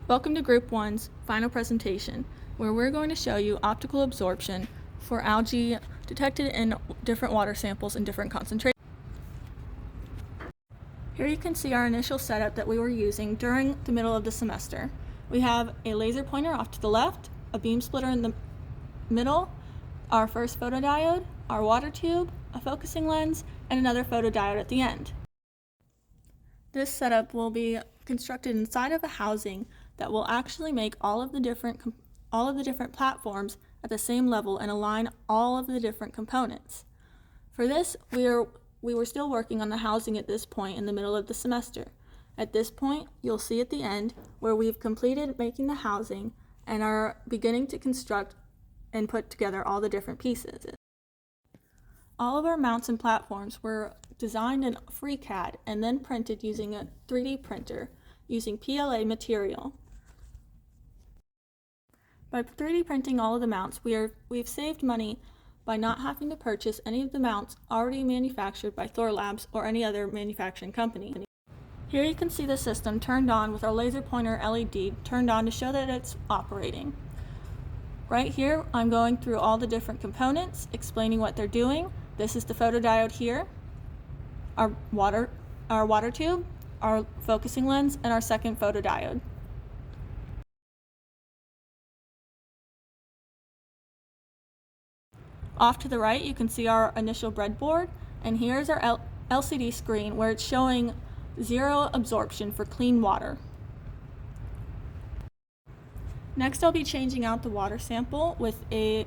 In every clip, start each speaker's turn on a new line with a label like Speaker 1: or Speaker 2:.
Speaker 1: Welcome to Group 1's final presentation, where we're going to show you optical absorption for algae detected in different water samples in different concentrations. Here you can see our initial setup that we were using during the middle of the semester. We have a laser pointer off to the left, a beam splitter in the middle, our first photodiode, our water tube, a focusing lens, and another photodiode at the end. This setup will be constructed inside of a housing that will actually make all of the different platforms at the same level and align all of the different components. For this, we were still working on the housing at this point in the middle of the semester. At this point, you'll see at the end where we've completed making the housing and are beginning to construct and put together all the different pieces. All of our mounts and platforms were designed in FreeCAD and then printed using a 3D printer using PLA material. By 3D printing all of the mounts, we've saved money by not having to purchase any of the mounts already manufactured by Thorlabs or any other manufacturing company. Here you can see the system turned on with our laser pointer LED turned on to show that it's operating. Right here, I'm going through all the different components, explaining what they're doing. This is the photodiode here, our water tube, our focusing lens, and our second photodiode. Off to the right, you can see our initial breadboard, and here's our LCD screen where it's showing zero absorption for clean water. Next, I'll be changing out the water sample with a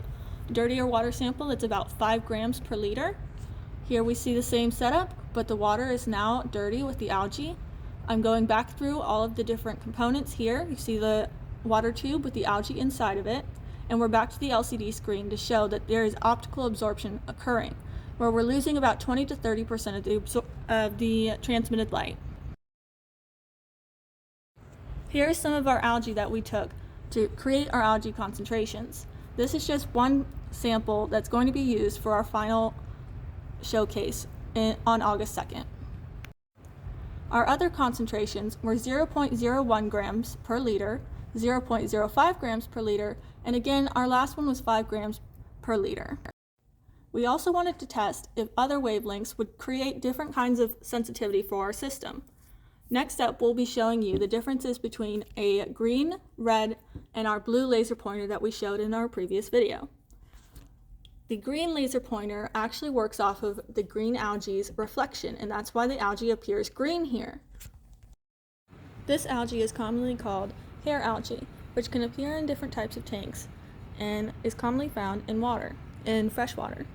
Speaker 1: dirtier water sample that's about 5 grams per liter. Here we see the same setup, but the water is now dirty with the algae. I'm going back through all of the different components here. You see the water tube with the algae inside of it, and we're back to the LCD screen to show that there is optical absorption occurring, where we're losing about 20 to 30% of the transmitted light. Here is some of our algae that we took to create our algae concentrations. This is just one sample that's going to be used for our final showcase on August 2nd. Our other concentrations were 0.01 grams per liter, 0.05 grams per liter, and again, our last one was 5 grams per liter. We also wanted to test if other wavelengths would create different kinds of sensitivity for our system. Next up, we'll be showing you the differences between a green, red, and our blue laser pointer that we showed in our previous video. The green laser pointer actually works off of the green algae's reflection, and that's why the algae appears green here. This algae is commonly called hair algae, which can appear in different types of tanks and is commonly found in fresh water.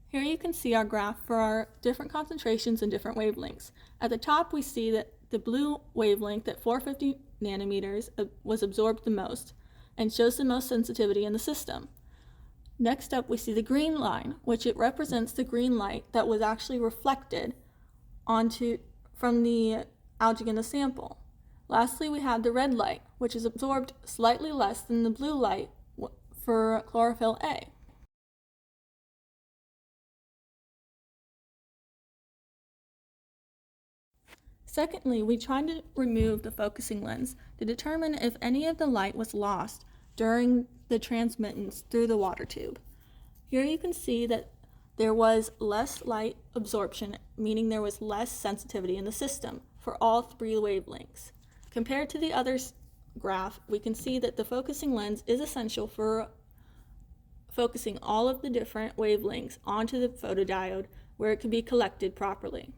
Speaker 1: Here you can see our graph for our different concentrations and different wavelengths. At the top, we see that the blue wavelength at 450 nanometers was absorbed the most and shows the most sensitivity in the system. Next up, we see the green line, which it represents the green light that was actually reflected from the algae in the sample. Lastly, we have the red light, which is absorbed slightly less than the blue light for chlorophyll A. Secondly, we tried to remove the focusing lens to determine if any of the light was lost during the transmittance through the water tube. Here you can see that there was less light absorption, meaning there was less sensitivity in the system for all 3 wavelengths. Compared to the other graph, we can see that the focusing lens is essential for focusing all of the different wavelengths onto the photodiode where it can be collected properly.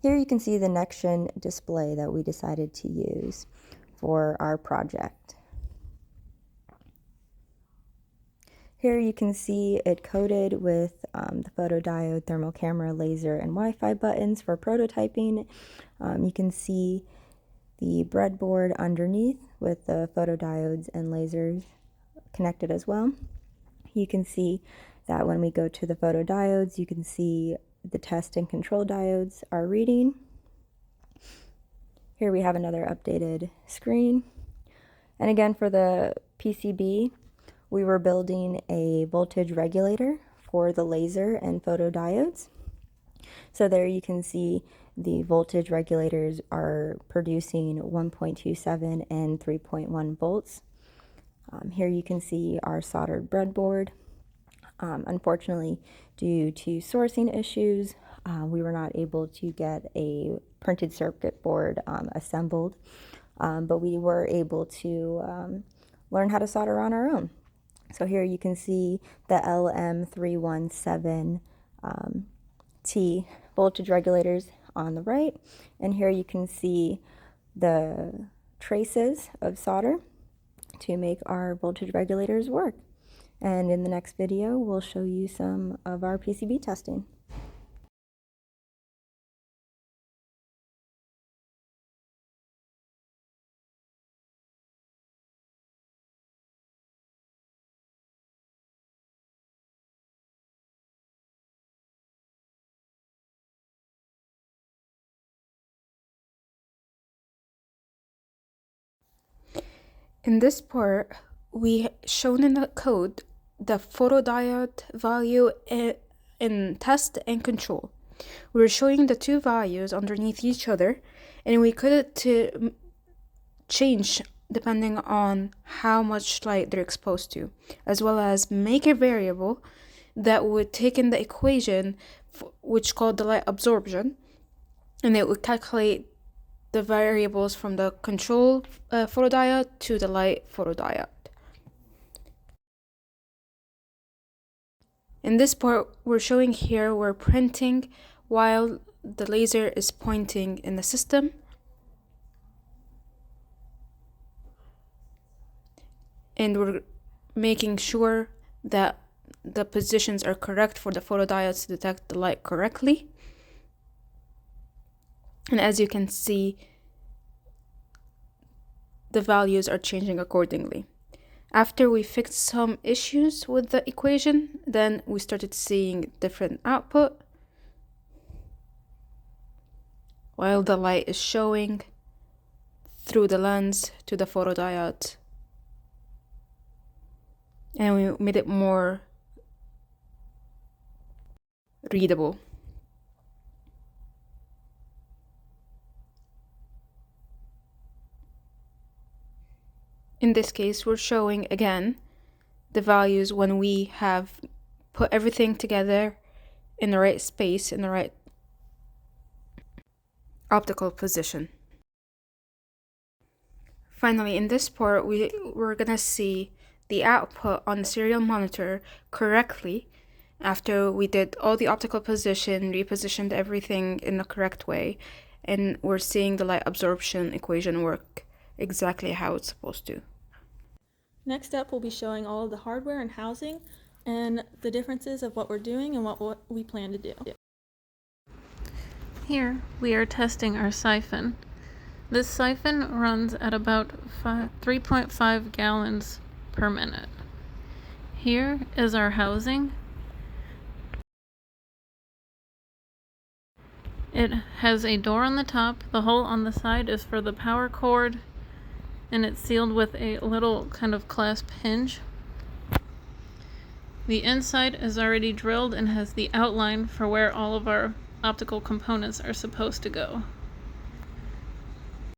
Speaker 2: Here you can see the next-gen display that we decided to use for our project. Here you can see it coded with the photodiode, thermal camera, laser, and Wi-Fi buttons for prototyping. You can see the breadboard underneath with the photodiodes and lasers connected as well. You can see that when we go to the photodiodes, you can see the test and control diodes are reading. Here we have another updated screen. And again, for the PCB, we were building a voltage regulator for the laser and photodiodes. So there you can see the voltage regulators are producing 1.27 and 3.1 volts. Here you can see our soldered breadboard. Unfortunately, due to sourcing issues, we were not able to get a printed circuit board assembled, but we were able to learn how to solder on our own. So here you can see the LM317T voltage regulators on the right, and here you can see the traces of solder to make our voltage regulators work. And in the next video, we'll show you some of our PCB testing.
Speaker 3: In this part, we shown in the code the photodiode value in test and control. We're showing the two values underneath each other, and we could change depending on how much light they're exposed to, as well as make a variable that would take in the equation which called the light absorption, and it would calculate the variables from the control photodiode to the light photodiode. In this part, we're showing here we're printing while the laser is pointing in the system. And we're making sure that the positions are correct for the photodiodes to detect the light correctly. And as you can see, the values are changing accordingly. After we fixed some issues with the equation, then we started seeing different output while the light is showing through the lens to the photodiode. And we made it more readable. In this case, we're showing again the values when we have put everything together in the right space, in the right optical position. Finally, in this part, we're gonna see the output on the serial monitor correctly after we did all the optical position, repositioned everything in the correct way, and we're seeing the light absorption equation work exactly how it's supposed to.
Speaker 1: Next up, we'll be showing all of the hardware and housing and the differences of what we're doing and what we plan to do.
Speaker 4: Here we are testing our siphon. This siphon runs at about 3.5 gallons per minute. Here is our housing. It has a door on the top. The hole on the side is for the power cord, and it's sealed with a little kind of clasp hinge. The inside is already drilled and has the outline for where all of our optical components are supposed to go.